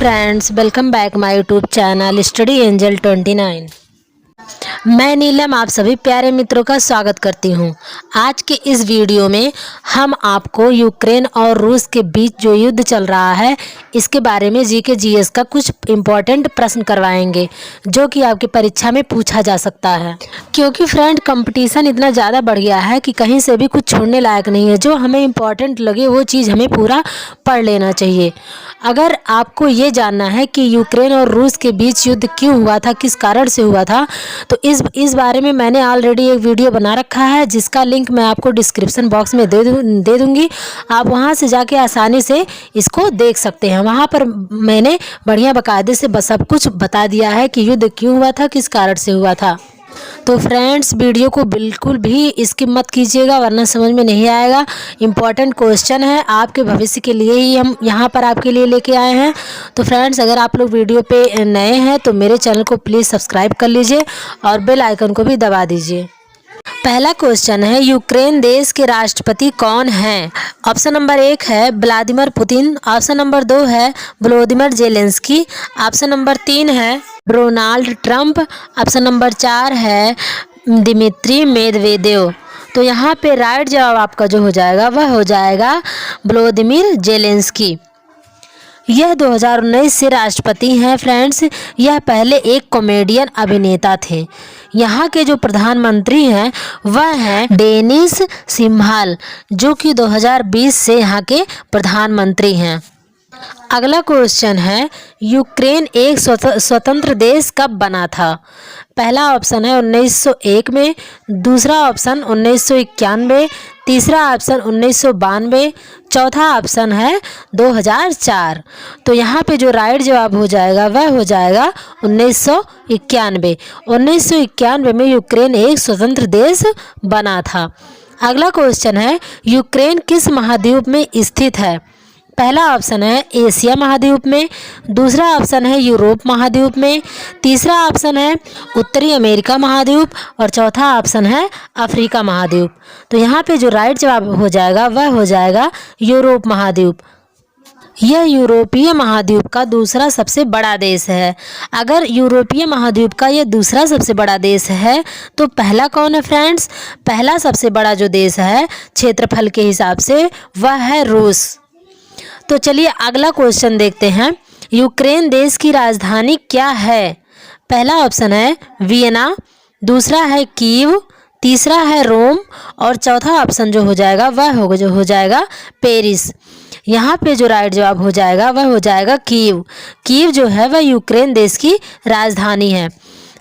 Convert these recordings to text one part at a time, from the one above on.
Friends, welcome back my YouTube channel study angel 29। मैं नीलम आप सभी प्यारे मित्रों का स्वागत करती हूं। आज के इस वीडियो में हम आपको यूक्रेन और रूस के बीच जो युद्ध चल रहा है इसके बारे में जीके जीएस का कुछ इम्पोर्टेंट प्रश्न करवाएंगे जो कि आपकी परीक्षा में पूछा जा सकता है। क्योंकि फ्रेंड कंपटीशन इतना ज़्यादा बढ़ गया है कि कहीं से भी कुछ छोड़ने लायक नहीं है। जो हमें इम्पोर्टेंट लगे वो चीज़ हमें पूरा पढ़ लेना चाहिए। अगर आपको ये जानना है कि यूक्रेन और रूस के बीच युद्ध क्यों हुआ था, किस कारण से हुआ था, तो इस बारे में मैंने ऑलरेडी एक वीडियो बना रखा है जिसका लिंक मैं आपको डिस्क्रिप्शन बॉक्स में दे दूँगी। आप वहां से जाके आसानी से इसको देख सकते हैं। वहां पर मैंने बढ़िया बाकायदे से सब कुछ बता दिया है कि युद्ध क्यों हुआ था, किस कारण से हुआ था। तो फ्रेंड्स, वीडियो को बिल्कुल भी स्किप मत कीजिएगा वरना समझ में नहीं आएगा। इम्पॉर्टेंट क्वेश्चन है, आपके भविष्य के लिए ही हम यहाँ पर आपके लिए लेके आए हैं। तो फ्रेंड्स, अगर आप लोग वीडियो पे नए हैं तो मेरे चैनल को प्लीज़ सब्सक्राइब कर लीजिए और बेल आइकन को भी दबा दीजिए। पहला क्वेश्चन है, यूक्रेन देश के राष्ट्रपति कौन हैं? ऑप्शन नंबर 1 है व्लादिमीर पुतिन, ऑप्शन नंबर 2 है वोलोदिमीर जेलेंस्की, ऑप्शन नंबर 3 है डोनाल्ड ट्रंप, ऑप्शन नंबर 4 है दिमित्री मेदवेदेव। तो यहाँ पे राइट जवाब आपका जो हो जाएगा वह हो जाएगा वोलोदिमीर जेलेंस्की। यह 2019 से राष्ट्रपति हैं फ्रेंड्स। यह पहले एक कॉमेडियन अभिनेता थे। यहाँ के जो प्रधानमंत्री हैं वह हैं डेनिस शिमहाल, जो कि 2020 से यहाँ के प्रधानमंत्री हैं। अगला क्वेश्चन है, यूक्रेन एक स्वतंत्र देश कब बना था? पहला ऑप्शन है 1901 में, दूसरा ऑप्शन 1991, तीसरा ऑप्शन 1992, चौथा ऑप्शन है 2004। तो यहाँ पे जो राइट जवाब हो जाएगा वह हो जाएगा 1991। 1991 में यूक्रेन एक स्वतंत्र देश बना था। अगला क्वेश्चन है, यूक्रेन किस महाद्वीप में स्थित है? पहला ऑप्शन है एशिया महाद्वीप में, दूसरा ऑप्शन है यूरोप महाद्वीप में, तीसरा ऑप्शन है उत्तरी अमेरिका महाद्वीप और चौथा ऑप्शन है अफ्रीका महाद्वीप। तो यहाँ पे जो राइट जवाब हो जाएगा वह हो जाएगा यूरोप महाद्वीप। यह यूरोपीय महाद्वीप का दूसरा सबसे बड़ा देश है। अगर यूरोपीय महाद्वीप का यह दूसरा सबसे बड़ा देश है तो पहला कौन है फ्रेंड्स? पहला सबसे बड़ा जो देश है क्षेत्रफल के हिसाब से वह है रूस। तो चलिए अगला क्वेश्चन देखते हैं, यूक्रेन देश की राजधानी क्या है? पहला ऑप्शन है वियना, दूसरा है कीव, तीसरा है रोम और चौथा ऑप्शन जो हो जाएगा वह हो जाएगा पेरिस। यहाँ पे जो राइट जवाब हो जाएगा वह हो जाएगा कीव। कीव जो है वह यूक्रेन देश की राजधानी है।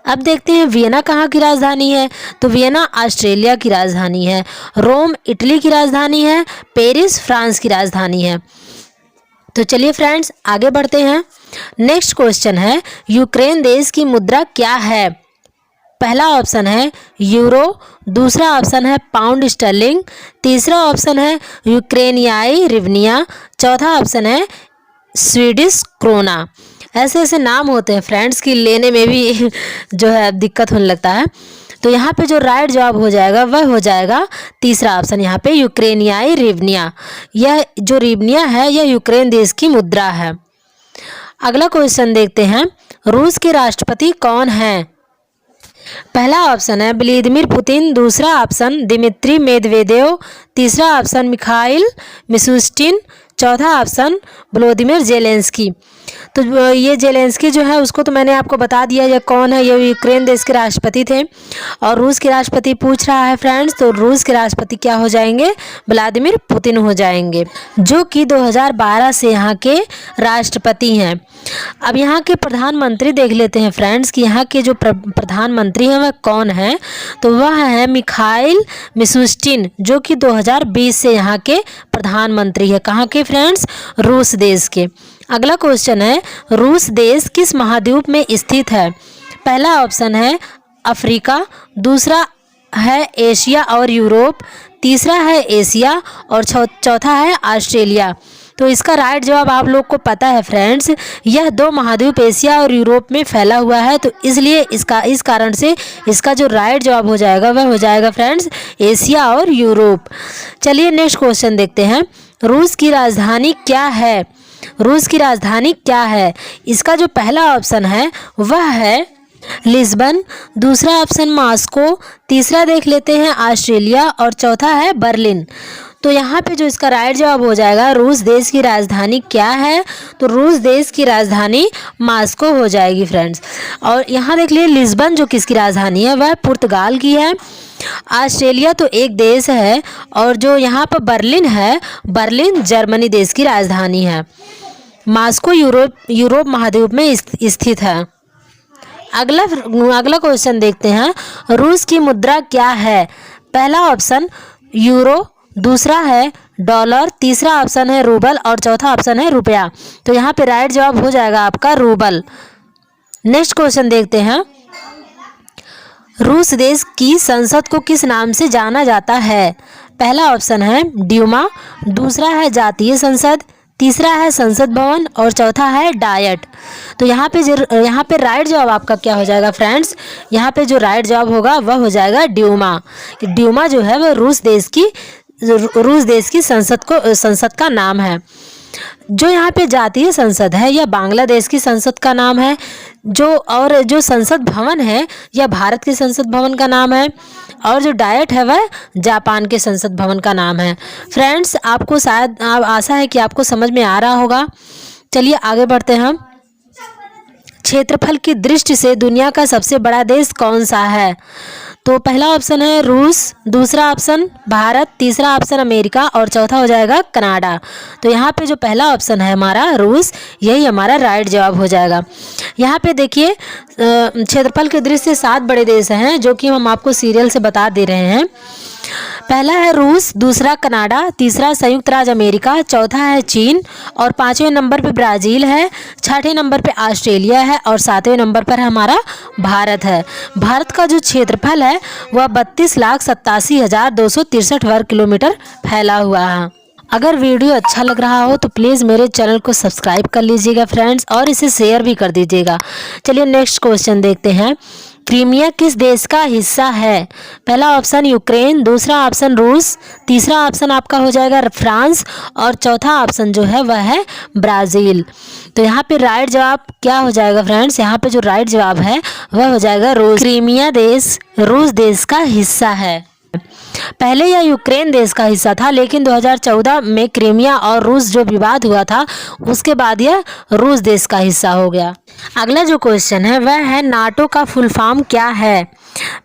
अब देखते हैं वियना कहाँ की राजधानी है। तो वियना ऑस्ट्रेलिया की राजधानी है, रोम इटली की राजधानी है, पेरिस फ्रांस की राजधानी है। तो चलिए फ्रेंड्स आगे बढ़ते हैं। नेक्स्ट क्वेश्चन है, यूक्रेन देश की मुद्रा क्या है? पहला ऑप्शन है यूरो, दूसरा ऑप्शन है पाउंड स्टर्लिंग, तीसरा ऑप्शन है यूक्रेनियाई रिवनिया, चौथा ऑप्शन है स्वीडिश क्रोना। ऐसे ऐसे नाम होते हैं फ्रेंड्स कि लेने में भी जो है दिक्कत होने लगता है। तो यहाँ पे जो राइट जवाब हो जाएगा वह हो जाएगा तीसरा ऑप्शन, यहाँ पे यूक्रेनियाई रिवनिया। यह जो रिवनिया है यह यूक्रेन देश की मुद्रा है। अगला क्वेश्चन देखते हैं, रूस के राष्ट्रपति कौन हैं? पहला ऑप्शन है व्लादिमीर पुतिन, दूसरा ऑप्शन दिमित्री मेदवेदेव, तीसरा ऑप्शन मिखाइल मिशुस्टिन, चौथा ऑप्शन वोलोदिमीर जेलेंस्की। तो ये जेलेंस्की जो है उसको तो मैंने आपको बता दिया ये कौन है। ये यूक्रेन देश के राष्ट्रपति थे। और रूस के राष्ट्रपति पूछ रहा है फ्रेंड्स, तो रूस के राष्ट्रपति क्या हो जाएंगे? व्लादिमीर पुतिन हो जाएंगे, जो कि 2012 से यहाँ के राष्ट्रपति हैं। अब यहाँ के प्रधानमंत्री देख लेते हैं फ्रेंड्स कि यहाँ के जो प्रधानमंत्री हैं वह कौन है। तो वह है मिखाइल मिशुस्टिन, जो कि 2020 से यहाँ के प्रधानमंत्री है। कहाँ के फ्रेंड्स? रूस देश के। अगला क्वेश्चन है, रूस देश किस महाद्वीप में स्थित है? पहला ऑप्शन है अफ्रीका, दूसरा है एशिया और यूरोप, तीसरा है एशिया और चौथा है ऑस्ट्रेलिया। तो इसका राइट जवाब आप लोग को पता है फ्रेंड्स, यह दो महाद्वीप एशिया और यूरोप में फैला हुआ है। तो इसलिए इस कारण से इसका जो राइट जवाब हो जाएगा वह हो जाएगा फ्रेंड्स एशिया और यूरोप। चलिए नेक्स्ट क्वेश्चन देखते हैं, रूस की राजधानी क्या है? रूस की राजधानी क्या है? इसका जो पहला ऑप्शन है वह है लिस्बन, दूसरा ऑप्शन मॉस्को, तीसरा देख लेते हैं ऑस्ट्रेलिया और चौथा है बर्लिन। तो यहाँ पे जो इसका राइट जवाब हो जाएगा, रूस देश की राजधानी क्या है? तो रूस देश की राजधानी मॉस्को हो जाएगी फ्रेंड्स। और यहाँ देख लिए लिस्बन जो किसकी राजधानी है वह पुर्तगाल की है। ऑस्ट्रेलिया तो एक देश है और जो यहाँ पर बर्लिन है, बर्लिन जर्मनी देश की राजधानी है। मॉस्को यूरोप महाद्वीप में स्थित है। अगला क्वेश्चन देखते हैं, रूस की मुद्रा क्या है? पहला ऑप्शन यूरो, दूसरा है डॉलर, तीसरा ऑप्शन है रूबल और चौथा ऑप्शन है रुपया। तो यहाँ पे राइट जवाब हो जाएगा आपका रूबल। नेक्स्ट क्वेश्चन देखते हैं, रूस देश की संसद को किस नाम से जाना जाता है? पहला ऑप्शन है ड्यूमा, दूसरा है जातीय संसद, तीसरा है संसद भवन और चौथा है डायट। तो यहाँ पे राइट जवाब आपका क्या हो जाएगा फ्रेंड्स? यहाँ पे जो राइट जवाब होगा वह हो जाएगा ड्यूमा। ड्यूमा जो है वह रूस देश की संसद का नाम है। जो यहाँ पे जातीय संसद है यह बांग्लादेश की संसद का नाम है। जो संसद भवन है यह भारत के संसद भवन का नाम है। और जो डायट है वह जापान के संसद भवन का नाम है। फ्रेंड्स, आपको शायद आशा है कि आपको समझ में आ रहा होगा। चलिए आगे बढ़ते हैं। क्षेत्रफल की दृष्टि से दुनिया का सबसे बड़ा देश कौन सा है? तो पहला ऑप्शन है रूस, दूसरा ऑप्शन भारत, तीसरा ऑप्शन अमेरिका और चौथा हो जाएगा कनाडा। तो यहाँ पे जो पहला ऑप्शन है हमारा रूस, यही हमारा राइट जवाब हो जाएगा। यहाँ पे देखिए क्षेत्रफल की दृष्टि से 7 बड़े देश हैं जो कि हम आपको सीरियल से बता दे रहे हैं। पहला है रूस, दूसरा कनाडा, तीसरा संयुक्त राज्य अमेरिका, चौथा है चीन और 5वें नंबर पे ब्राज़ील है, 6ठे नंबर पे ऑस्ट्रेलिया है और 7वें नंबर पर हमारा भारत है। भारत का जो क्षेत्रफल है वह 32,87,263 वर्ग किलोमीटर फैला हुआ है। अगर वीडियो अच्छा लग रहा हो तो प्लीज़ मेरे चैनल को सब्सक्राइब कर लीजिएगा फ्रेंड्स और इसे शेयर भी कर दीजिएगा। चलिए नेक्स्ट क्वेश्चन देखते हैं, क्रीमिया किस देश का हिस्सा है? पहला ऑप्शन यूक्रेन, दूसरा ऑप्शन रूस, तीसरा ऑप्शन आपका हो जाएगा फ्रांस और चौथा ऑप्शन जो है वह है ब्राज़ील। तो यहाँ पे राइट जवाब क्या हो जाएगा फ्रेंड्स? यहाँ पे जो राइट जवाब है वह हो जाएगा रूस। क्रीमिया देश रूस देश का हिस्सा है। पहले यह यूक्रेन देश का हिस्सा था, लेकिन 2014 में क्रीमिया और रूस जो विवाद हुआ था उसके बाद यह रूस देश का हिस्सा हो गया। अगला जो क्वेश्चन है वह है नाटो का फुल फॉर्म क्या है?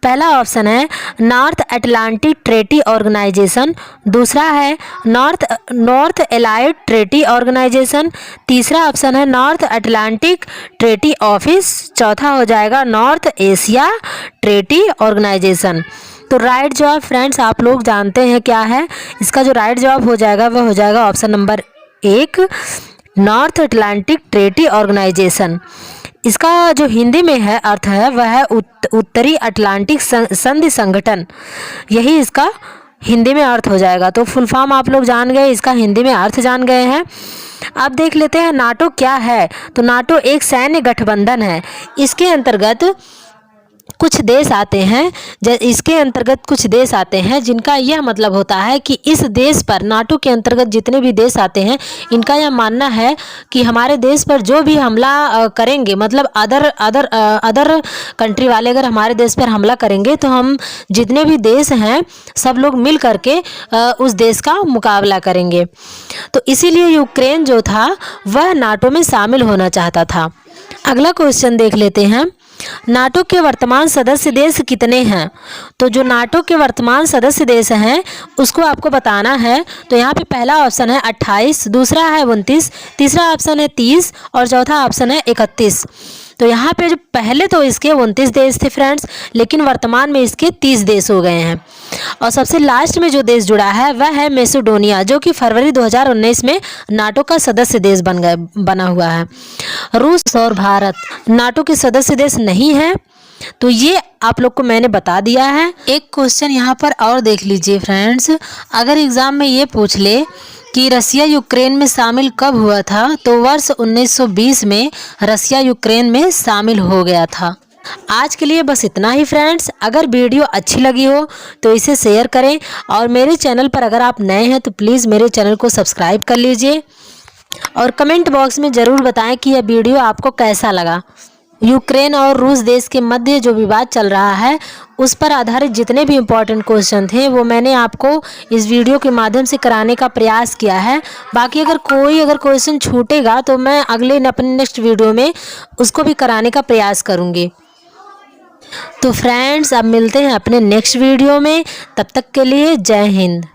पहला ऑप्शन है नॉर्थ अटलांटिक ट्रेटी ऑर्गेनाइजेशन, दूसरा है नॉर्थ एलाइड ट्रेटी ऑर्गेनाइजेशन, तीसरा ऑप्शन है नॉर्थ अटलांटिक ट्रेटी ऑफिस, चौथा हो जाएगा नॉर्थ एशिया ट्रेटी ऑर्गेनाइजेशन। तो राइट जवाब फ्रेंड्स आप लोग जानते हैं क्या है? इसका जो राइट जवाब हो जाएगा वह हो जाएगा option number 1 North Atlantic Treaty Organization. इसका जो हिंदी में है अर्थ है वह है उत्तरी अटलांटिक संधि संगठन, यही इसका हिंदी में अर्थ हो जाएगा। तो फुल फॉर्म आप लोग जान गए, इसका हिंदी में अर्थ जान गए हैं। अब देख लेते हैं नाटो क्या है। तो नाटो एक सैन्य गठबंधन है। इसके अंतर्गत कुछ देश आते हैं जिनका यह मतलब होता है कि इस देश पर, नाटो के अंतर्गत जितने भी देश आते हैं इनका यह मानना है कि हमारे देश पर जो भी हमला करेंगे, मतलब अदर कंट्री वाले अगर हमारे देश पर हमला करेंगे तो हम जितने भी देश हैं सब लोग मिल करके उस देश का मुकाबला करेंगे। तो इसीलिए यूक्रेन जो था वह नाटो में शामिल होना चाहता था। अगला क्वेश्चन देख लेते हैं, नाटो के वर्तमान सदस्य देश कितने हैं? तो जो नाटो के वर्तमान सदस्य देश हैं उसको आपको बताना है। तो यहाँ पे पहला ऑप्शन है 28, दूसरा है 29, तीसरा ऑप्शन है 30 और चौथा ऑप्शन है 31। तो यहाँ पे जो पहले तो इसके 29 देश थे फ्रेंड्स, लेकिन वर्तमान में इसके 30 देश हो गए हैं। और सबसे लास्ट में जो देश जुड़ा है वह है मैसेडोनिया, जो कि फरवरी 2019 में नाटो का सदस्य देश बना हुआ है। रूस और भारत नाटो के सदस्य देश नहीं है। तो ये आप लोग को मैंने बता दिया है। एक क्वेश्चन यहाँ पर और देख लीजिए फ्रेंड्स, अगर एग्जाम में ये पूछ ले कि रसिया यूक्रेन में शामिल कब हुआ था, तो वर्ष 1920 में रसिया यूक्रेन में शामिल हो गया था। आज के लिए बस इतना ही फ्रेंड्स। अगर वीडियो अच्छी लगी हो तो इसे शेयर करें और मेरे चैनल पर अगर आप नए हैं तो प्लीज़ मेरे चैनल को सब्सक्राइब कर लीजिए। और कमेंट बॉक्स में ज़रूर बताएं कि यह वीडियो आपको कैसा लगा। यूक्रेन और रूस देश के मध्य जो विवाद चल रहा है उस पर आधारित जितने भी इम्पोर्टेंट क्वेश्चन थे वो मैंने आपको इस वीडियो के माध्यम से कराने का प्रयास किया है। बाकी अगर क्वेश्चन छूटेगा तो मैं अपने नेक्स्ट वीडियो में उसको भी कराने का प्रयास करूँगी। तो फ्रेंड्स, अब मिलते हैं अपने नेक्स्ट वीडियो में। तब तक के लिए जय हिंद।